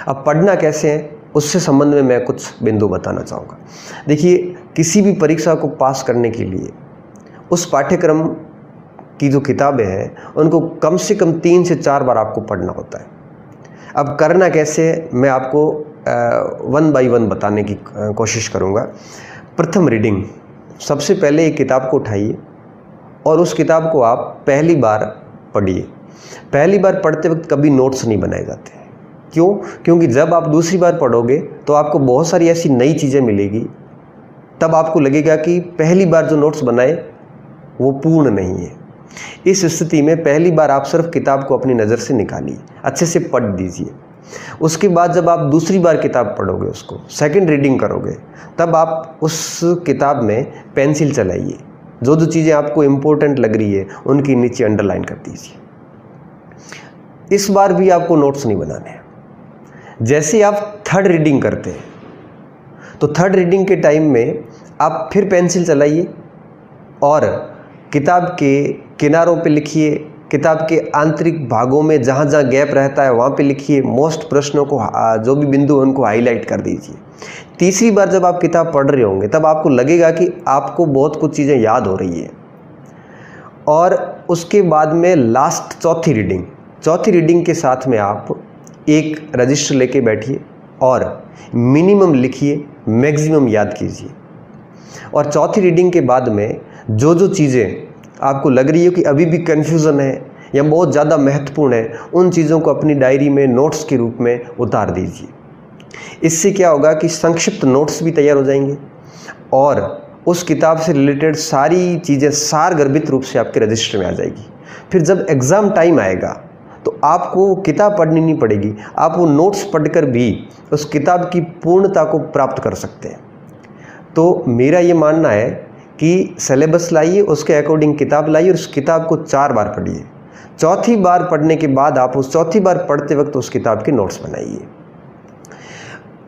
अब पढ़ना कैसे है उससे संबंध में मैं कुछ बिंदु बताना चाहूँगा। देखिए, किसी भी परीक्षा को पास करने के लिए उस पाठ्यक्रम की जो किताबें हैं उनको कम से कम 3 से 4 बार आपको पढ़ना होता है। अब करना कैसे है मैं आपको 1 बाय 1 बताने की कोशिश करूँगा। प्रथम रीडिंग, सबसे पहले एक किताब को उठाइए और उस किताब को आप पहली बार पढ़िए। पहली बार पढ़ते वक्त कभी नोट्स नहीं बनाए जाते। क्यों? क्योंकि जब आप दूसरी बार पढ़ोगे तो आपको बहुत सारी ऐसी नई चीज़ें मिलेगी, तब आपको लगेगा कि पहली बार जो नोट्स बनाए वो पूर्ण नहीं है। इस स्थिति में पहली बार आप सिर्फ किताब को अपनी नज़र से निकालिए, अच्छे से पढ़ दीजिए। उसके बाद जब आप दूसरी बार किताब पढ़ोगे, उसको सेकंड रीडिंग करोगे, तब आप उस किताब में पेंसिल चलाइए। जो जो चीज़ें आपको इम्पोर्टेंट लग रही है उनकी नीचे अंडरलाइन कर दीजिए। इस बार भी आपको नोट्स नहीं बनाने हैं। जैसे आप थर्ड रीडिंग करते हैं तो थर्ड रीडिंग के टाइम में आप फिर पेंसिल चलाइए और किताब के किनारों पे लिखिए, किताब के आंतरिक भागों में जहाँ जहाँ गैप रहता है वहाँ पे लिखिए। मोस्ट प्रश्नों को, जो भी बिंदु है उनको हाईलाइट कर दीजिए। तीसरी बार जब आप किताब पढ़ रहे होंगे तब आपको लगेगा कि आपको बहुत कुछ चीज़ें याद हो रही है। और उसके बाद में लास्ट चौथी रीडिंग के साथ में आप एक रजिस्टर लेके बैठिए और मिनिमम लिखिए, मैक्सिमम याद कीजिए। और चौथी रीडिंग के बाद में जो जो चीज़ें आपको लग रही है कि अभी भी कन्फ्यूज़न है या बहुत ज़्यादा महत्वपूर्ण है, उन चीज़ों को अपनी डायरी में नोट्स के रूप में उतार दीजिए। इससे क्या होगा कि संक्षिप्त नोट्स भी तैयार हो जाएंगे और उस किताब से रिलेटेड सारी चीज़ें सारगर्भित रूप से आपके रजिस्टर में आ जाएगी। फिर जब एग्ज़ाम टाइम आएगा तो आपको किताब पढ़नी नहीं पड़ेगी, आप वो नोट्स पढ़कर भी उस किताब की पूर्णता को प्राप्त कर सकते हैं। तो मेरा ये मानना है कि सिलेबस लाइए, उसके अकॉर्डिंग किताब लाइए और उस किताब को 4 बार पढ़िए। चौथी बार पढ़ने के बाद आप उस चौथी बार पढ़ते वक्त उस किताब के नोट्स बनाइए।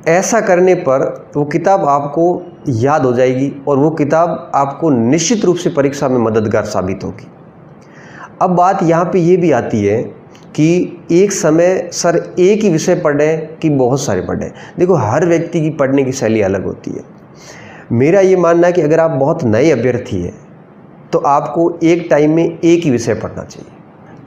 ऐसा करने पर वो किताब आपको याद हो जाएगी और वो किताब आपको निश्चित रूप से परीक्षा में मददगार साबित होगी। अब बात यहाँ पे ये भी आती है कि एक समय सर एक ही विषय पढ़ें कि बहुत सारे पढ़ें। देखो, हर व्यक्ति की पढ़ने की शैली अलग होती है। मेरा ये मानना है कि अगर आप बहुत नए अभ्यर्थी हैं तो आपको एक टाइम में एक ही विषय पढ़ना चाहिए।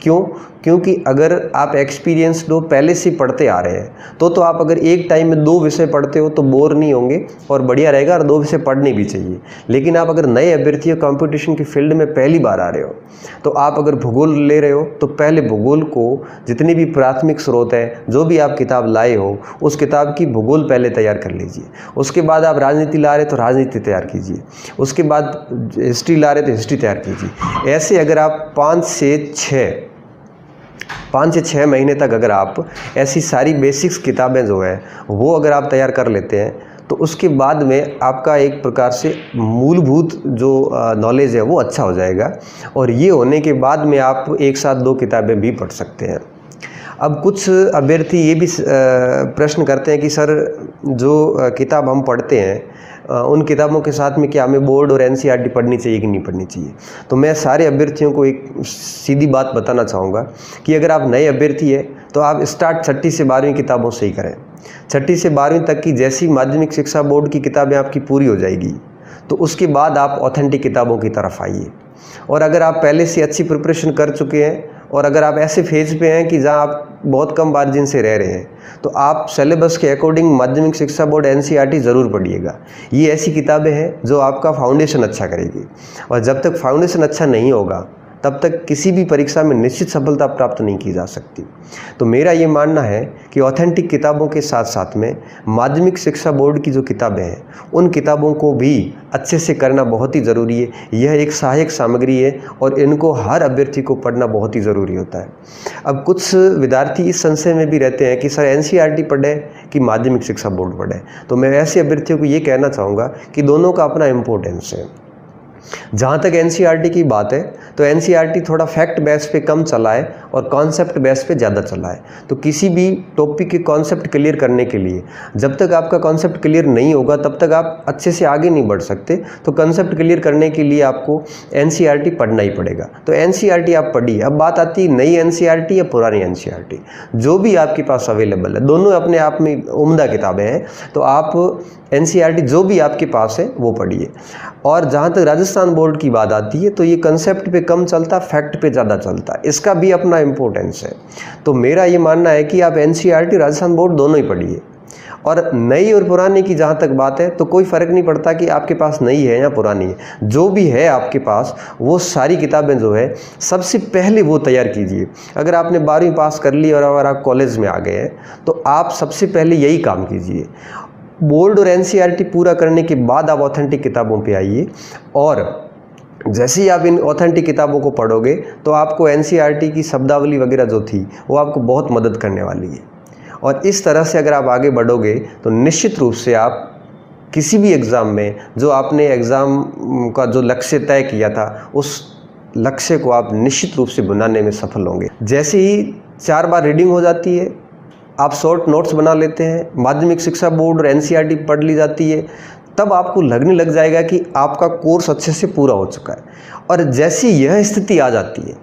क्यों? क्योंकि अगर आप एक्सपीरियंस्ड हो, पहले से पढ़ते आ रहे हैं, तो आप अगर एक टाइम में 2 विषय पढ़ते हो तो बोर नहीं होंगे और बढ़िया रहेगा, और 2 विषय पढ़ने भी चाहिए। लेकिन आप अगर नए अभ्यर्थी हो, कंपटीशन की फील्ड में पहली बार आ रहे हो, तो आप अगर भूगोल ले रहे हो तो पहले भूगोल को जितनी भी प्राथमिक स्रोत है, जो भी आप किताब लाए हो, उस किताब की भूगोल पहले तैयार कर लीजिए। उसके बाद आप राजनीति ला रहे तो राजनीति तैयार कीजिए। उसके बाद हिस्ट्री ला रहे तो हिस्ट्री तैयार कीजिए। ऐसे अगर आप 5 से 6 महीने तक अगर आप ऐसी सारी बेसिक्स किताबें जो है वो अगर आप तैयार कर लेते हैं तो उसके बाद में आपका एक प्रकार से मूलभूत जो नॉलेज है वो अच्छा हो जाएगा। और ये होने के बाद में आप एक साथ 2 किताबें भी पढ़ सकते हैं। अब कुछ अभ्यर्थी ये भी प्रश्न करते हैं कि सर जो किताब हम पढ़ते हैं उन किताबों के साथ में क्या हमें बोर्ड और एनसीईआरटी पढ़नी चाहिए कि नहीं पढ़नी चाहिए। तो मैं सारे अभ्यर्थियों को एक सीधी बात बताना चाहूँगा कि अगर आप नए अभ्यर्थी हैं तो आप स्टार्ट 6ठी से 12वीं किताबों से ही करें। 6ठी से 12वीं तक की जैसी माध्यमिक शिक्षा बोर्ड की किताबें आपकी पूरी हो जाएगी तो उसके बाद आप ऑथेंटिक किताबों की तरफ आइए। और अगर आप पहले से अच्छी प्रिपरेशन कर चुके हैं और अगर आप ऐसे फेज पे हैं कि जहां आप बहुत कम मार्जिन से रह रहे हैं तो आप सिलेबस के अकॉर्डिंग माध्यमिक शिक्षा बोर्ड एनसीईआरटी ज़रूर पढ़िएगा। ये ऐसी किताबें हैं जो आपका फाउंडेशन अच्छा करेगी और जब तक फाउंडेशन अच्छा नहीं होगा तब तक किसी भी परीक्षा में निश्चित सफलता प्राप्त नहीं की जा सकती। तो मेरा ये मानना है कि ऑथेंटिक किताबों के साथ साथ में माध्यमिक शिक्षा बोर्ड की जो किताबें हैं उन किताबों को भी अच्छे से करना बहुत ही ज़रूरी है। यह एक सहायक सामग्री है और इनको हर अभ्यर्थी को पढ़ना बहुत ही ज़रूरी होता है। अब कुछ विद्यार्थी इस संशय में भी रहते हैं कि सर एनसीईआरटी पढ़ें कि माध्यमिक शिक्षा बोर्ड पढ़ें। तो मैं ऐसे अभ्यर्थियों को ये कहना चाहूँगा कि दोनों का अपना इम्पोर्टेंस है। जहाँ तक एनसीईआरटी की बात है तो एनसीईआरटी थोड़ा फैक्ट बेस पे कम चला है और कॉन्सेप्ट बेस पे ज़्यादा चला है। तो किसी भी टॉपिक के कॉन्सेप्ट क्लियर करने के लिए जब तक आपका कॉन्सेप्ट क्लियर नहीं होगा तब तक आप अच्छे से आगे नहीं बढ़ सकते। तो कॉन्सेप्ट क्लियर करने के लिए आपको एनसीईआरटी पढ़ना ही पड़ेगा। तो एनसीईआरटी आप पढ़िए। अब बात आती है नई एनसीईआरटी या पुरानी एनसीईआरटी, जो भी आपके पास अवेलेबल है, दोनों अपने आप में उम्दा किताबें हैं। तो आप एनसीईआरटी जो भी आपके पास है वो पढ़िए। और जहाँ तक राजस्थान बोर्ड की बात आती है तो ये कंसेप्ट पे कम चलता, फैक्ट पे ज़्यादा चलता, इसका भी अपना इम्पोर्टेंस है। तो मेरा ये मानना है कि आप एनसीईआरटी राजस्थान बोर्ड दोनों ही पढ़िए। और नई और पुरानी की जहाँ तक बात है तो कोई फ़र्क नहीं पड़ता कि आपके पास नई है या पुरानी है, जो भी है आपके पास वो सारी किताबें जो है सबसे पहले वो तैयार कीजिए। अगर आपने 12वीं पास कर ली और अगर आप कॉलेज में आ गए हैं तो आप सबसे पहले यही काम कीजिए। बोर्ड और एनसीईआरटी पूरा करने के बाद आप ऑथेंटिक किताबों पे आइए, और जैसे ही आप इन ऑथेंटिक किताबों को पढ़ोगे तो आपको एनसीईआरटी की शब्दावली वगैरह जो थी वो आपको बहुत मदद करने वाली है। और इस तरह से अगर आप आगे बढ़ोगे तो निश्चित रूप से आप किसी भी एग्ज़ाम में जो आपने एग्ज़ाम का जो लक्ष्य तय किया था उस लक्ष्य को आप निश्चित रूप से बनाने में सफल होंगे। जैसे ही 4 बार रीडिंग हो जाती है, आप शॉर्ट नोट्स बना लेते हैं, माध्यमिक शिक्षा बोर्ड और एनसीईआरटी पढ़ ली जाती है, तब आपको लगने लग जाएगा कि आपका कोर्स अच्छे से पूरा हो चुका है। और जैसी यह स्थिति आ जाती है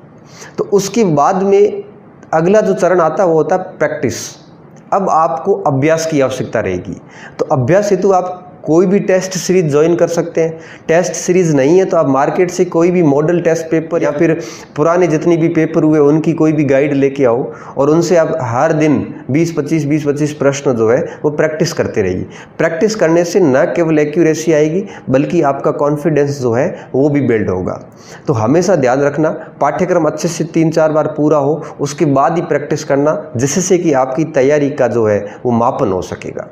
तो उसके बाद में अगला जो चरण आता है वो होता है प्रैक्टिस। अब आपको अभ्यास की आवश्यकता रहेगी। तो अभ्यास हेतु आप कोई भी टेस्ट सीरीज ज्वाइन कर सकते हैं। टेस्ट सीरीज़ नहीं है तो आप मार्केट से कोई भी मॉडल टेस्ट पेपर या फिर पुराने जितनी भी पेपर हुए उनकी कोई भी गाइड लेके आओ और उनसे आप हर दिन 20-25 प्रश्न जो है वो प्रैक्टिस करते रहिए। प्रैक्टिस करने से न केवल एक्यूरेसी आएगी बल्कि आपका कॉन्फिडेंस जो है वो भी बिल्ड होगा। तो हमेशा ध्यान रखना, पाठ्यक्रम अच्छे से 3-4 बार पूरा हो उसके बाद ही प्रैक्टिस करना, जिससे कि आपकी तैयारी का जो है वो मापन हो सकेगा।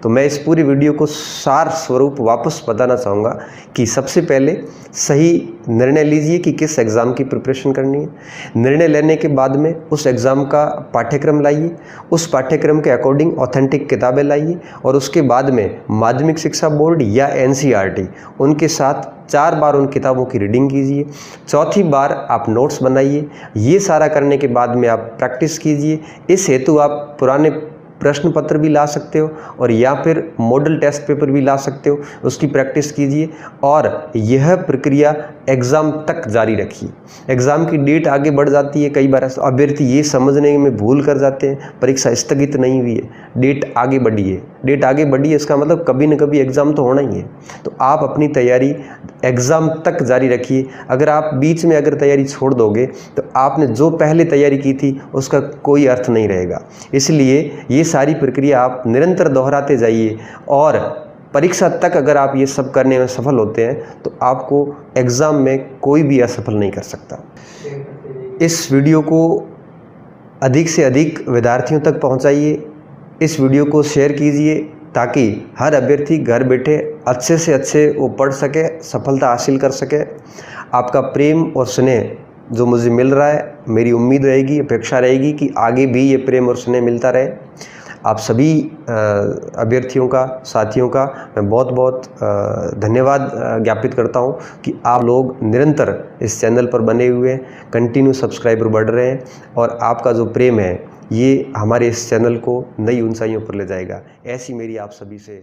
तो मैं इस पूरी वीडियो को सार स्वरूप वापस बताना चाहूँगा कि सबसे पहले सही निर्णय लीजिए कि किस एग्ज़ाम की प्रिपरेशन करनी है। निर्णय लेने के बाद में उस एग्ज़ाम का पाठ्यक्रम लाइए, उस पाठ्यक्रम के अकॉर्डिंग ऑथेंटिक किताबें लाइए और उसके बाद में माध्यमिक शिक्षा बोर्ड या एनसीईआरटी उनके साथ 4 बार उन किताबों की रीडिंग कीजिए। चौथी बार आप नोट्स बनाइए। ये सारा करने के बाद में आप प्रैक्टिस कीजिए। इस हेतु आप पुराने प्रश्न पत्र भी ला सकते हो और या फिर मॉडल टेस्ट पेपर भी ला सकते हो, उसकी प्रैक्टिस कीजिए और यह प्रक्रिया एग्ज़ाम तक जारी रखिए। एग्ज़ाम की डेट आगे बढ़ जाती है, कई बार अभ्यर्थी ये समझने में भूल कर जाते हैं परीक्षा स्थगित नहीं हुई है, डेट आगे बढ़ी है। डेट आगे बढ़ी है इसका मतलब कभी न कभी एग्ज़ाम तो होना ही है। तो आप अपनी तैयारी एग्ज़ाम तक जारी रखिए। अगर आप बीच में अगर तैयारी छोड़ दोगे तो आपने जो पहले तैयारी की थी उसका कोई अर्थ नहीं रहेगा। इसलिए ये सारी प्रक्रिया आप निरंतर दोहराते जाइए और परीक्षा तक अगर आप ये सब करने में सफल होते हैं तो आपको एग्ज़ाम में कोई भी असफल नहीं कर सकता। इस वीडियो को अधिक से अधिक विद्यार्थियों तक पहुंचाइए। इस वीडियो को शेयर कीजिए ताकि हर अभ्यर्थी घर बैठे अच्छे से अच्छे वो पढ़ सके, सफलता हासिल कर सके। आपका प्रेम और स्नेह जो मुझे मिल रहा है, मेरी उम्मीद रहेगी, अपेक्षा रहेगी कि आगे भी ये प्रेम और स्नेह मिलता रहे। आप सभी अभ्यर्थियों का, साथियों का मैं बहुत बहुत धन्यवाद ज्ञापित करता हूं कि आप लोग निरंतर इस चैनल पर बने हुए हैं, कंटिन्यू सब्सक्राइबर बढ़ रहे हैं और आपका जो प्रेम है ये हमारे इस चैनल को नई ऊंचाइयों पर ले जाएगा। ऐसी मेरी आप सभी से